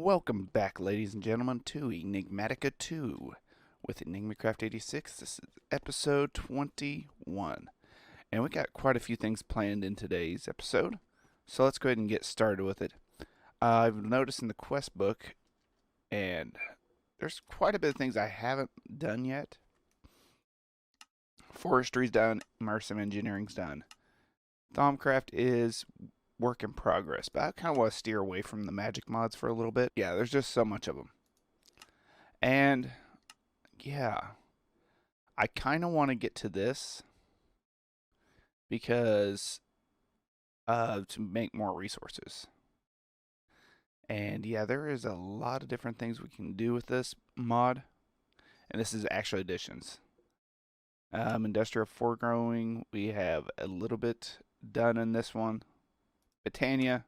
Welcome back, ladies and gentlemen, to Enigmatica 2 with Enigmacraft 86. This is episode 21. And we got quite a few things planned in today's episode, so let's go ahead and get started with it. I've noticed in the quest book, and there's quite a bit of things I haven't done yet. Forestry's done, immersive engineering's done. Thaumcraft is work in progress, but I kind of want to steer away from the magic mods for a little bit. Yeah, there's just so much of them. And yeah, I kind of want to get to this because to make more resources. And yeah, there is a lot of different things we can do with this mod. And this is actual additions. Industrial foregrowing, we have a little bit done in this one. Botania,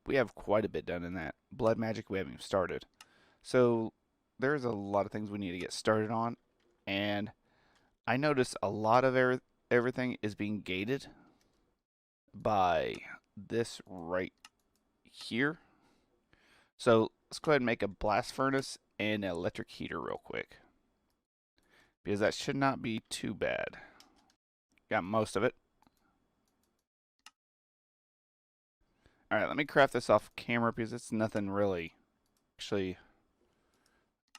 we have quite a bit done in that. Blood magic, we haven't even started. So there's a lot of things we need to get started on. And I notice a lot of everything is being gated by this right here. So let's go ahead and make a blast furnace and an electric heater real quick, because that should not be too bad. Got most of it. Alright, let me craft this off camera because it's nothing really. Actually,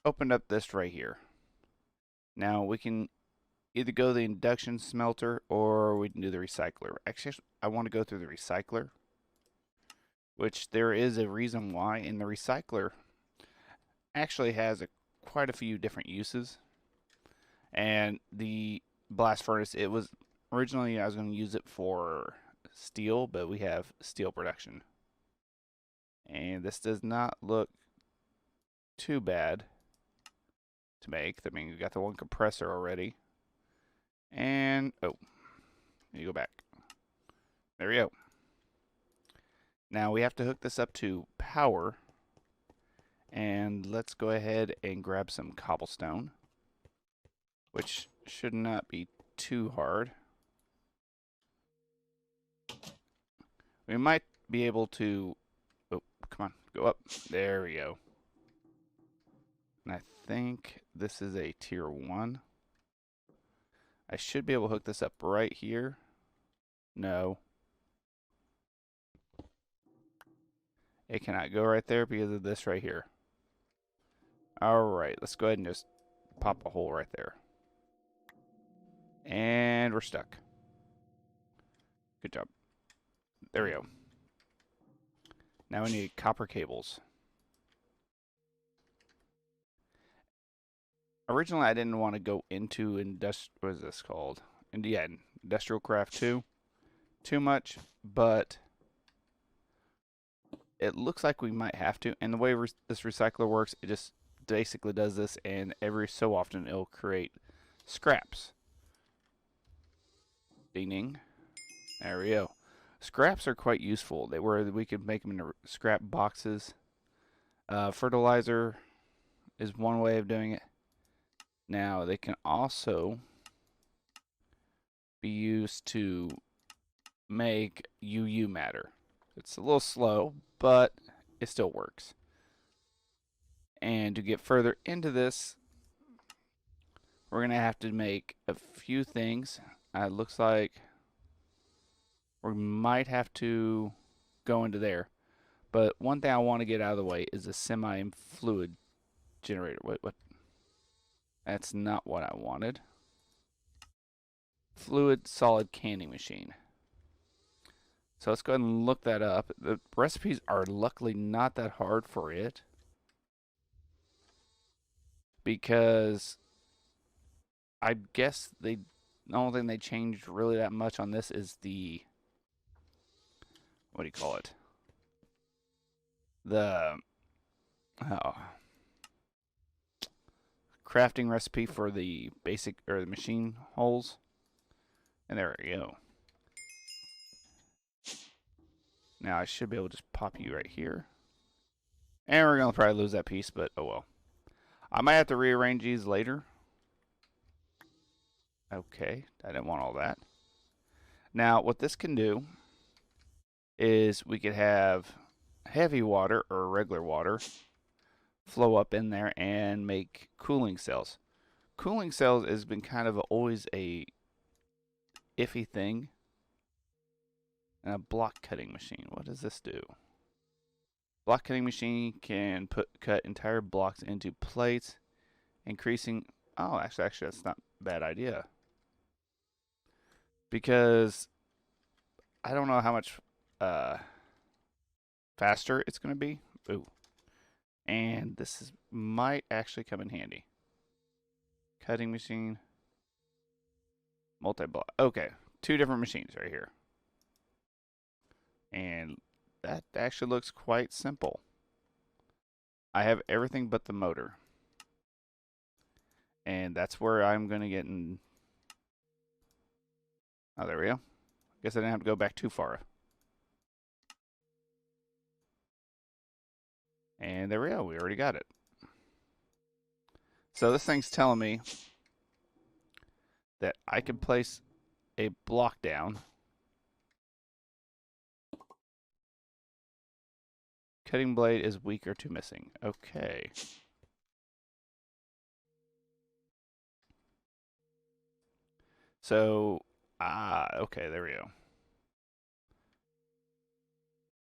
opened up this right here. Now we can either go the induction smelter or we can do the recycler. Actually, I want to go through the recycler, which there is a reason why. And the recycler actually has quite a few different uses. And the blast furnace, it was originally I was going to use it for steel, but we have steel production. And this does not look too bad to make. I mean, we got the one compressor already. And, oh, you go back. There we go. Now we have to hook this up to power. And let's go ahead and grab some cobblestone, which should not be too hard. We might be able to, oh, come on, go up. There we go. And I think this is a tier 1. I should be able to hook this up right here. No. It cannot go right there because of this right here. Alright, let's go ahead and just pop a hole right there. And we're stuck. Good job. There we go. Now we need copper cables. Originally, I didn't want to go into what is this called? Industrial Craft 2 too much, but it looks like we might have to. And the way this recycler works, it just basically does this, and every so often it'll create scraps. Ding ding. There we go. Scraps are quite useful. We could make them into scrap boxes. Fertilizer is one way of doing it. Now they can also be used to make UU matter. It's a little slow, but it still works. And to get further into this, we're going to have to make a few things. It looks like we might have to go into there. But one thing I want to get out of the way is a semi-fluid generator. What? That's not what I wanted. Fluid solid canning machine. So let's go ahead and look that up. The recipes are luckily not that hard for it, because I guess the only thing they changed really that much on this is the, what do you call it? The crafting recipe for the basic or the machine holes. And there we go. Now I should be able to just pop you right here. And we're going to probably lose that piece, but oh well. I might have to rearrange these later. Okay, I didn't want all that. Now what this can do is we could have heavy water or regular water flow up in there and make cooling cells. Cooling cells has been kind of always a iffy thing. And a block cutting machine. What does this do? Block cutting machine can cut entire blocks into plates, increasing. Oh, actually, that's not a bad idea. Because I don't know how much faster it's going to be. Ooh. And might actually come in handy. Cutting machine. Multi-block. Okay. 2 different machines right here. And that actually looks quite simple. I have everything but the motor. And that's where I'm going to get in. Oh, there we go. Guess I didn't have to go back too far. And there we go. We already got it. So this thing's telling me that I can place a block down. Cutting blade is weak or 2 missing. Okay. So, okay, there we go.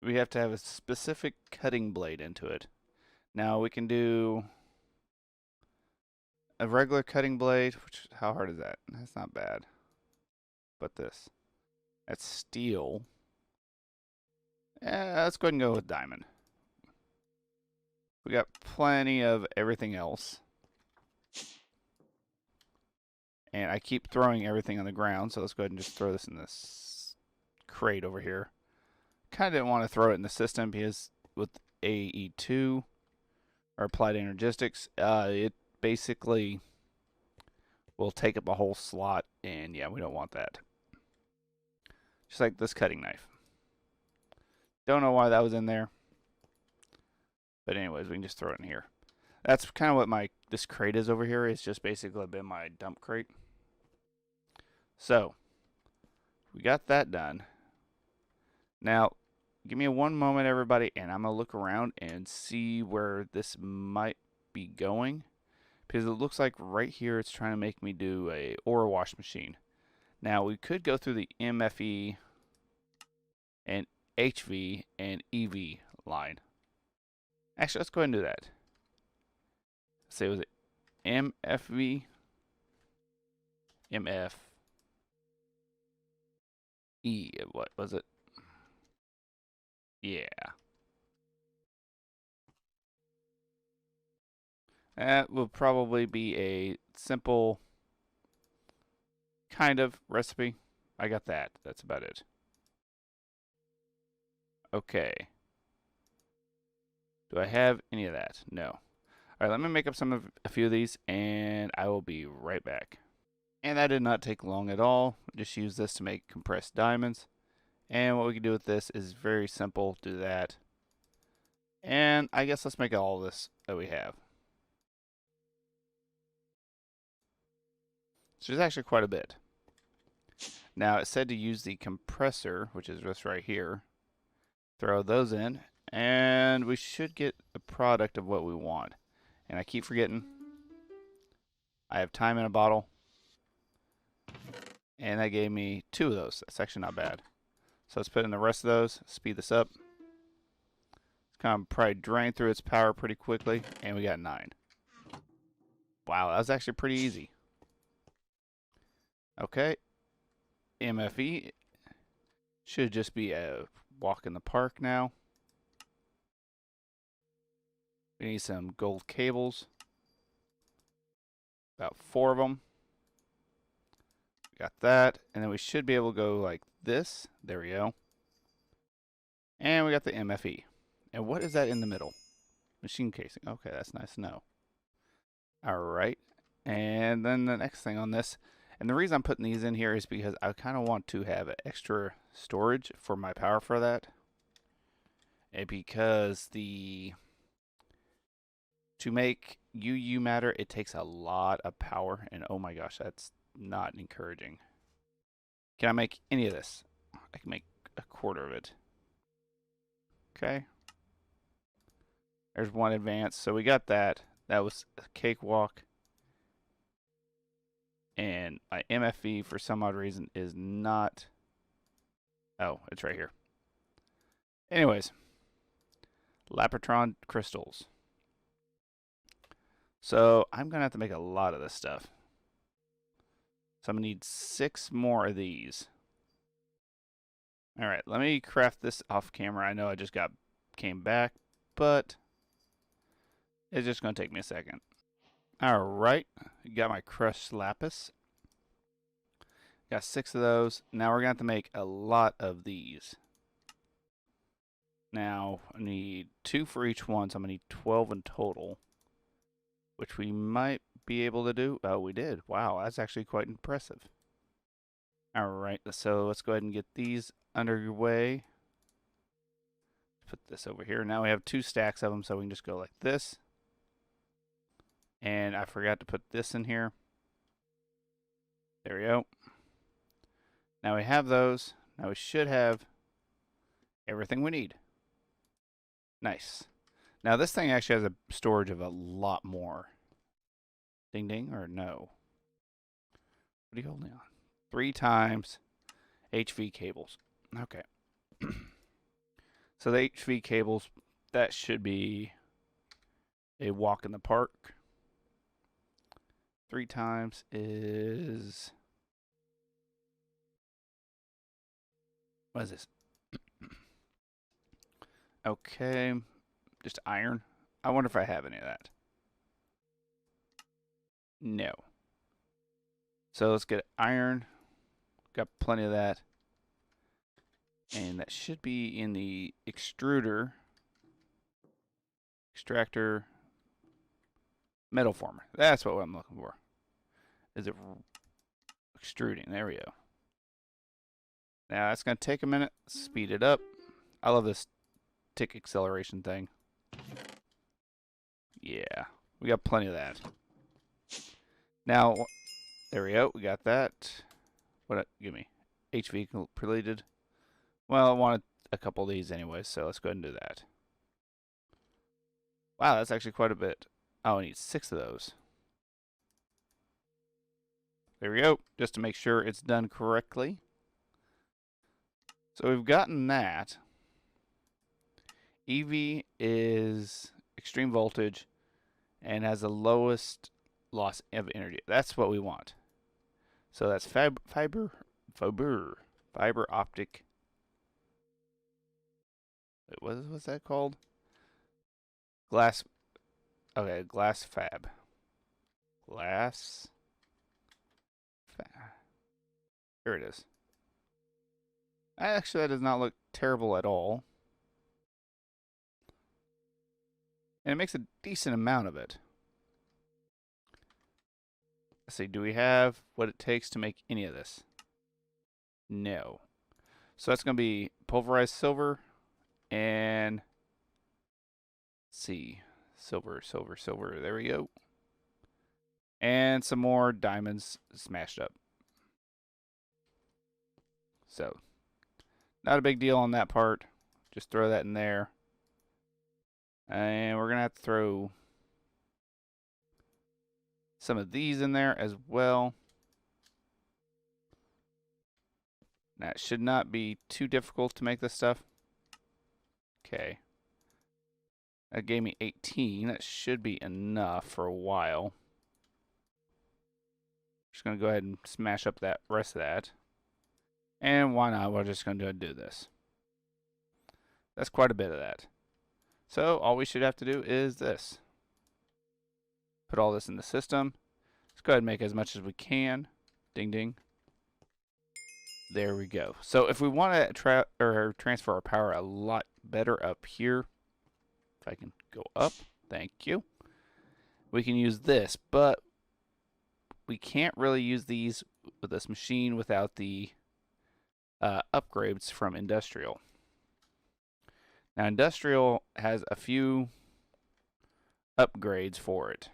We have to have a specific cutting blade into it. Now we can do a regular cutting blade, which, how hard is that? That's not bad. But this. That's steel. Let's go ahead and go with diamond. We got plenty of everything else. And I keep throwing everything on the ground, so let's go ahead and just throw this in this crate over here. Kind of didn't want to throw it in the system because with IC2 or applied energistics, it basically will take up a whole slot, and yeah, we don't want that. Just like this cutting knife. Don't know why that was in there. But anyways, we can just throw it in here. That's kind of what this crate is over here. It's just basically been my dump crate. So, we got that done. Now, give me 1 moment, everybody, and I'm going to look around and see where this might be going. Because it looks like right here it's trying to make me do a ore wash machine. Now, we could go through the MFE and HV and EV line. Actually, let's go ahead and do that. Say, was it MFV? MF. E. What was it? Yeah. That will probably be a simple kind of recipe. I got that. That's about it. Okay. Do I have any of that? No. All right, let me make up a few of these, and I will be right back. And that did not take long at all. Just use this to make compressed diamonds. And what we can do with this is very simple. Do that. And I guess let's make all this that we have. So there's actually quite a bit. Now it said to use the compressor, which is this right here. Throw those in, and we should get a product of what we want. And I keep forgetting. I have time in a bottle. And that gave me 2 of those. That's actually not bad. So let's put in the rest of those. Speed this up. It's kind of probably drain through its power pretty quickly. And we got 9. Wow, that was actually pretty easy. Okay. MFE should just be a walk in the park now. We need some gold cables. About 4 of them. Got that. And then we should be able to go like this. There we go. And we got the MFE. And what is that in the middle? Machine casing. Okay, that's nice to know. Alright. And then the next thing on this. And the reason I'm putting these in here is because I kind of want to have extra storage for my power for that. And because to make UU matter, it takes a lot of power. And oh my gosh, that's not encouraging. Can I make any of this? I can make a quarter of it. Okay. There's one advanced. So we got that. That was a cakewalk. And my MFE, for some odd reason, is not... Oh, it's right here. Anyways. Lapotron crystals. So I'm going to have to make a lot of this stuff. So I'm going to need 6 more of these. Alright, let me craft this off camera. I know I just came back, but it's just going to take me a second. Alright, got my crushed lapis. Got 6 of those. Now we're going to have to make a lot of these. Now, I need 2 for each one, so I'm going to need 12 in total, which we might be able to do. Oh, we did. Wow, that's actually quite impressive. Alright, so let's go ahead and get these underway. Put this over here. Now we have 2 stacks of them, so we can just go like this. And I forgot to put this in here. There we go. Now we have those. Now we should have everything we need. Nice. Now this thing actually has a storage of a lot more. Ding ding, or no? What are you holding on? 3 times HV cables. Okay. So the HV cables, that should be a walk in the park. 3 times is... What is this? Okay, just iron. I wonder if I have any of that. No. So let's get iron. Got plenty of that. And that should be in the extruder. Extractor. Metal former. That's what I'm looking for. Is it extruding? There we go. Now that's going to take a minute. Speed it up. I love this tick acceleration thing. Yeah, we got plenty of that. Now, there we go. We got that. What? Give me HV completed. Well, I wanted a couple of these anyway, so let's go ahead and do that. Wow, that's actually quite a bit. Oh, I need 6 of those. There we go. Just to make sure it's done correctly. So we've gotten that. EV is extreme voltage and has the lowest loss of energy. That's what we want. So that's fiber optic. Wait, what's that called? Glass. Okay, glass fab. Glass. Here it is. Actually, that does not look terrible at all. And it makes a decent amount of it. Let's see, do we have what it takes to make any of this? No. So that's going to be pulverized silver and... Let's see. Silver. There we go. And some more diamonds smashed up. So, not a big deal on that part. Just throw that in there. And we're going to have to throw some of these in there as well. Now, it should not be too difficult to make this stuff. Okay. That gave me 18. That should be enough for a while. Just going to go ahead and smash up that rest of that. And why not? We're just going to do this. That's quite a bit of that. So all we should have to do is this. Put all this in the system. Let's go ahead and make as much as we can. Ding ding. There we go. So if we want to transfer our power a lot better up here, if I can go up, thank you. We can use this, but we can't really use these with this machine without the upgrades from Industrial. Now, Industrial has a few upgrades for it.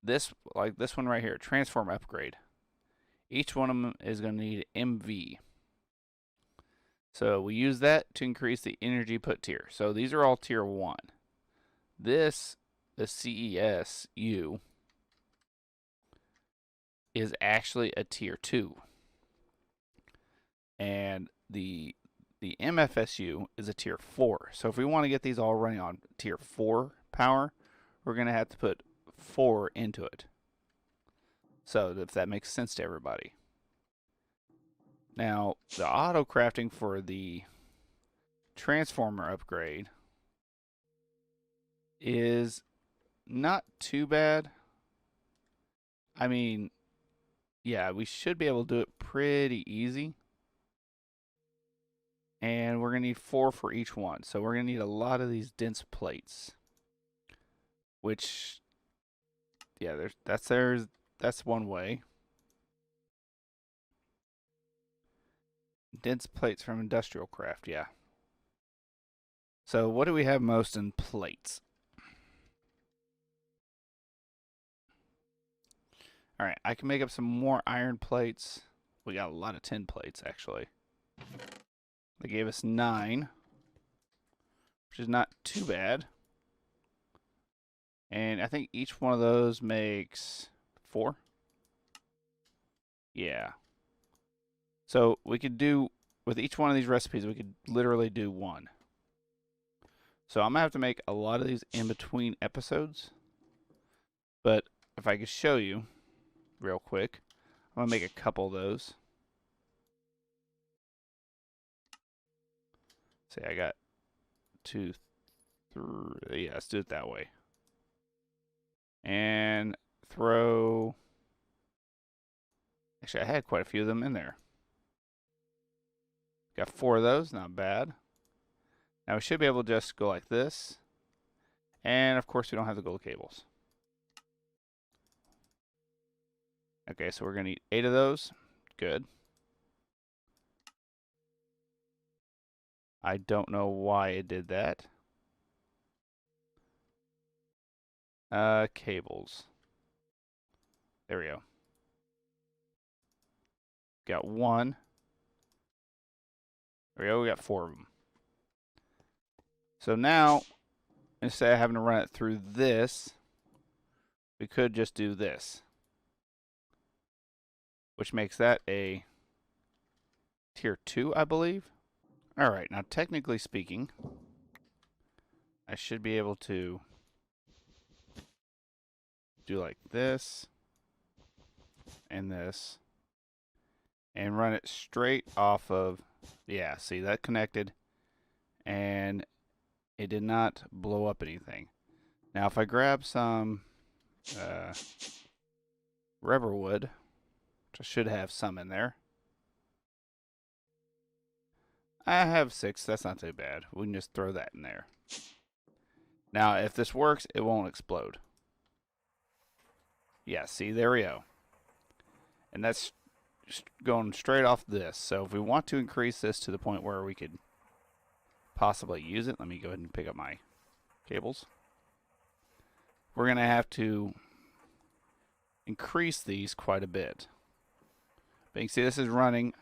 This, like this one right here, Transform Upgrade. Each one of them is going to need MV. So we use that to increase the energy put tier. So these are all tier 1. This, the CESU, is actually a tier 2. And the MFSU is a tier 4. So if we want to get these all running on tier 4 power, we're going to have to put 4 into it. So if that makes sense to everybody. Now, the auto crafting for the transformer upgrade is not too bad. I mean, yeah, we should be able to do it pretty easy. And we're going to need 4 for each one. So we're going to need a lot of these dense plates. Which, yeah, that's one way. Dense plates from industrial craft, yeah. So what do we have most in plates? Alright, I can make up some more iron plates. We got a lot of tin plates, actually. They gave us 9, which is not too bad. And I think each one of those makes 4. Yeah. So we could do, with each one of these recipes, we could literally do 1. So I'm going to have to make a lot of these in between episodes. But if I could show you real quick, I'm going to make a couple of those. See, I got 2, 3. Yeah, let's do it that way. And throw... Actually, I had quite a few of them in there. Got 4 of those, not bad. Now we should be able to just go like this. And of course we don't have the gold cables. Okay, so we're going to need 8 of those. Good. I don't know why it did that. Cables. There we go. Got 1. There we go, we got 4 of them. So now, instead of having to run it through this, we could just do this. Which makes that a tier 2, I believe. Alright, now technically speaking, I should be able to do like this and this and run it straight off of, yeah, see that connected and it did not blow up anything. Now if I grab some rubber wood, which I should have some in there. I have 6, that's not too bad. We can just throw that in there. Now if this works, it won't explode. Yeah, see, there we go. And that's going straight off this. So if we want to increase this to the point where we could possibly use it, let me go ahead and pick up my cables. We're going to have to increase these quite a bit. But you can see this is running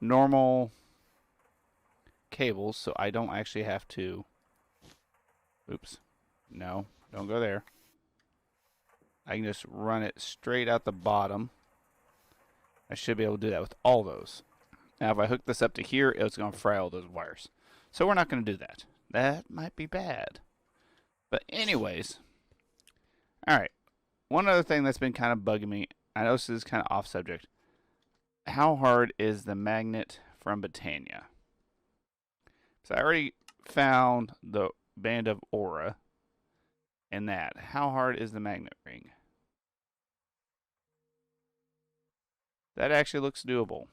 normal cables, so I don't actually have to... Oops. No, don't go there. I can just run it straight out the bottom. I should be able to do that with all those. Now if I hook this up to here, it's going to fry all those wires. So we're not going to do that. That might be bad. But anyways, alright. One other thing that's been kind of bugging me, I know this is kind of off subject. How hard is the magnet from Britannia? So I already found the band of aura and that. How hard is the magnet ring? That actually looks doable.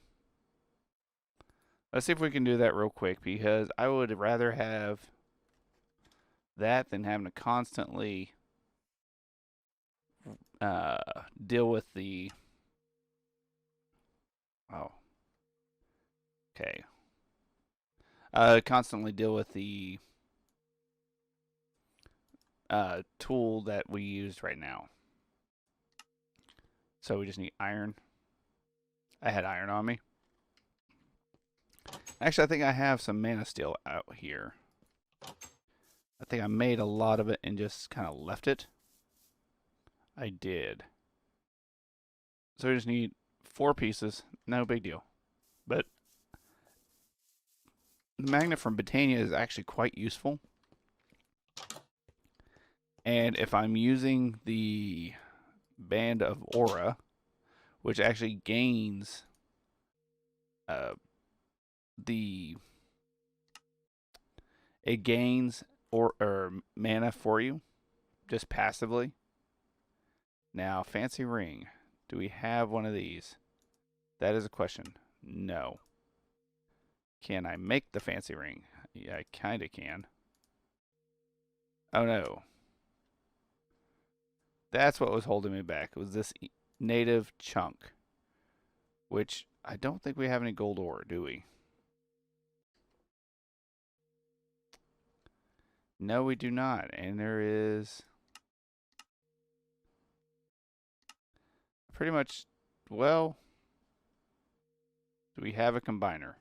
Let's see if we can do that real quick, because I would rather have that than having to constantly deal with the... Oh. Okay. Constantly deal with the tool that we used right now. So we just need iron. I had iron on me. Actually, I think I have some mana steel out here. I think I made a lot of it and just kind of left it. I did. So we just need 4 pieces. No big deal. But the magnet from Britannia is actually quite useful. And if I'm using the Band of Aura, which actually gains it gains or mana for you just passively. Now, fancy ring. Do we have one of these? That is a question. No. Can I make the fancy ring? Yeah, I kind of can. Oh no. That's what was holding me back. It was this native chunk. Which I don't think we have any gold ore, do we? No, we do not. And there is pretty much, well, do we have a combiner?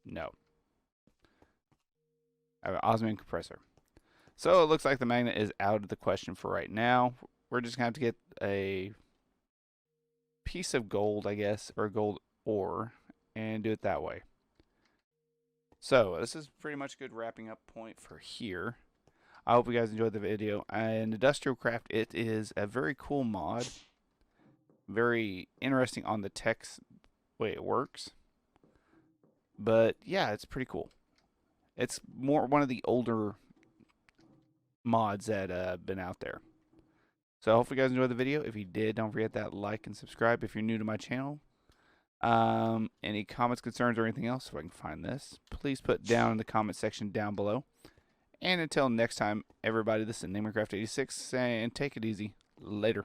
No. I have an osmium compressor. So it looks like the magnet is out of the question for right now. We're just going to have to get a piece of gold, I guess, or gold ore, and do it that way. So this is pretty much a good wrapping up point for here. I hope you guys enjoyed the video. And Industrial Craft, it is a very cool mod. Very interesting on the text way it works. But yeah, it's pretty cool. It's more one of the older mods that have been out there. So I hope you guys enjoyed the video. If you did, don't forget that like and subscribe if you're new to my channel. Any comments, concerns, or anything else, if I can find this, please put down in the comment section down below. And until next time, everybody, this is Enigmatica 86, and take it easy. Later.